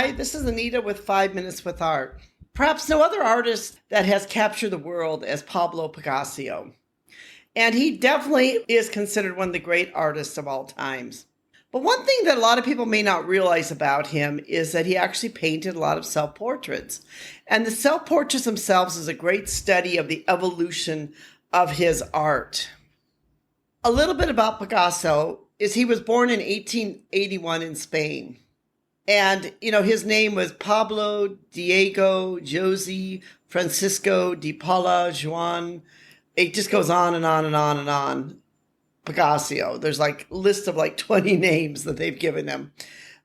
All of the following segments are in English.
Hi, this is Anita with 5 Minutes with Art. Perhaps no other artist that has captured the world as Pablo Picasso. And he definitely is considered one of the great artists of all times. But one thing that a lot of people may not realize about him is that he actually painted a lot of self-portraits. And the self-portraits themselves is a great study of the evolution of his art. A little bit about Picasso is he was born in 1881 in Spain. And, his name was Pablo Diego Jose Francisco de Paula Juan. It just goes on and on and on and on. Picasso. There's like a list of like 20 names that they've given him.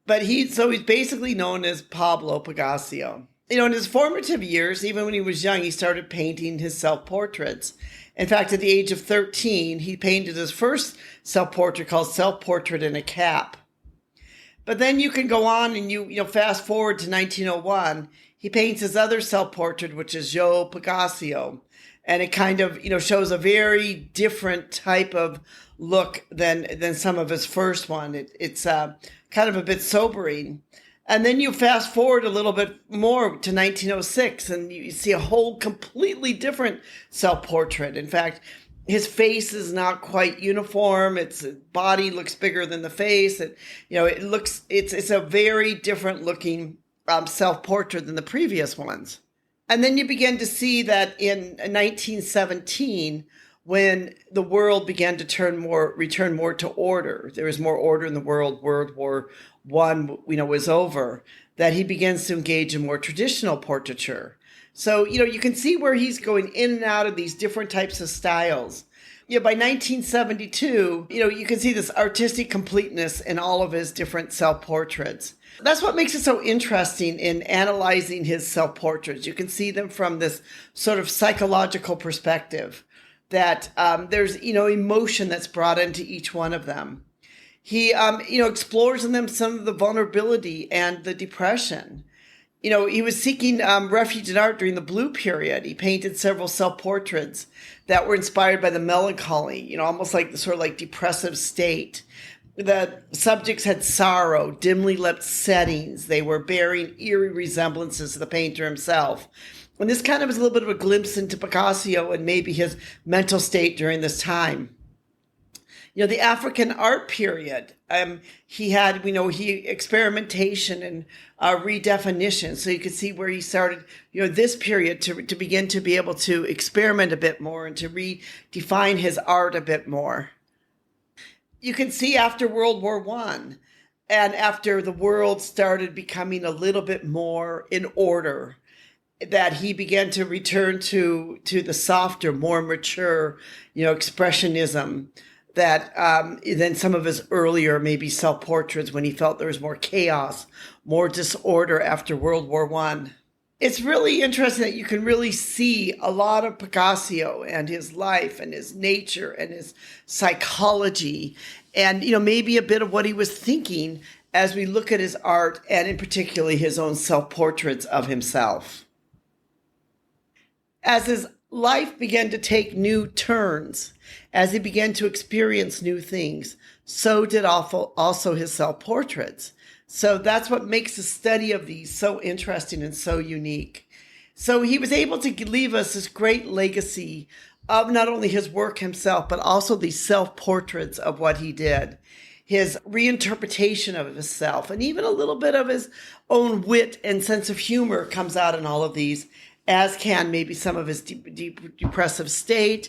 But he's basically known as Pablo Picasso. In his formative years, even when he was young, he started painting his self-portraits. In fact, at the age of 13, he painted his first self-portrait called Self-Portrait in a Cap. But then you can go on and you fast forward to 1901, he paints his other self-portrait, which is Joe Picasso. And it kind of, shows a very different type of look than some of his first one. It's kind of a bit sobering. And then you fast forward a little bit more to 1906 and you see a whole completely different self-portrait. In fact, his face is not quite uniform. Its body looks bigger than the face. It's a very different looking self-portrait than the previous ones. And then you begin to see that in 1917, when the world began to return more to order, there was more order in the world, World War I, was over, that he begins to engage in more traditional portraiture. So, you can see where he's going in and out of these different types of styles. By 1972, you can see this artistic completeness in all of his different self-portraits. That's what makes it so interesting in analyzing his self-portraits. You can see them from this sort of psychological perspective that there's, emotion that's brought into each one of them. He, explores in them some of the vulnerability and the depression. He was seeking refuge in art during the Blue period. He painted several self-portraits that were inspired by the melancholy, almost like the sort of like depressive state. The subjects had sorrow, dimly lit settings. They were bearing eerie resemblances to the painter himself. And this kind of is a little bit of a glimpse into Picasso and maybe his mental state during this time. The African art period, he had, experimentation and redefinition. So you could see where he started, this period to begin to be able to experiment a bit more and to redefine his art a bit more. You can see after World War I and after the world started becoming a little bit more in order, that he began to return to the softer, more mature, expressionism that than some of his earlier maybe self-portraits when he felt there was more chaos, more disorder after World War I. It's really interesting that you can really see a lot of Picasso and his life and his nature and his psychology and, maybe a bit of what he was thinking as we look at his art and in particular his own self-portraits of himself. As his life began to take new turns, as he began to experience new things, so did also his self-portraits. So that's what makes the study of these so interesting and so unique. So he was able to leave us this great legacy of not only his work himself, but also these self-portraits of what he did. His reinterpretation of himself, and even a little bit of his own wit and sense of humor comes out in all of these, as can maybe some of his depressive state,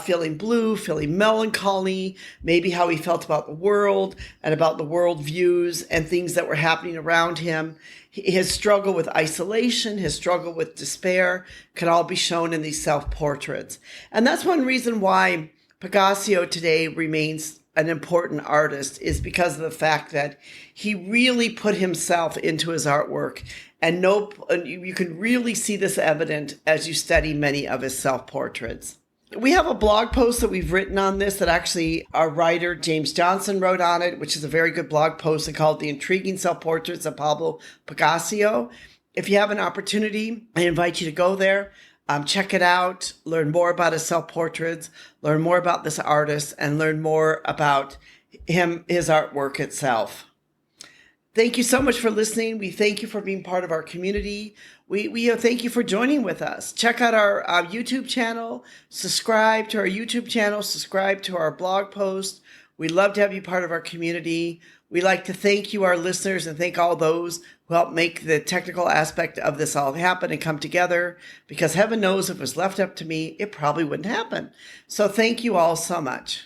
feeling blue, feeling melancholy, maybe how he felt about the world and about the world views and things that were happening around him. His struggle with isolation, his struggle with despair can all be shown in these self-portraits. And that's one reason why Picasso today remains an important artist, is because of the fact that he really put himself into his artwork. And you can really see this evident as you study many of his self-portraits. We have a blog post that we've written on this that actually our writer, James Johnson, wrote on it, which is a very good blog post called The Intriguing Self-Portraits of Pablo Picasso. If you have an opportunity, I invite you to go there, check it out, learn more about his self-portraits, learn more about this artist, and learn more about his artwork itself. Thank you so much for listening. We thank you for being part of our community. We thank you for joining with us. Check out our YouTube channel. Subscribe to our YouTube channel. Subscribe to our blog post. We'd love to have you part of our community. We'd like to thank you, our listeners, and thank all those who helped make the technical aspect of this all happen and come together, because heaven knows if it was left up to me, it probably wouldn't happen. So thank you all so much.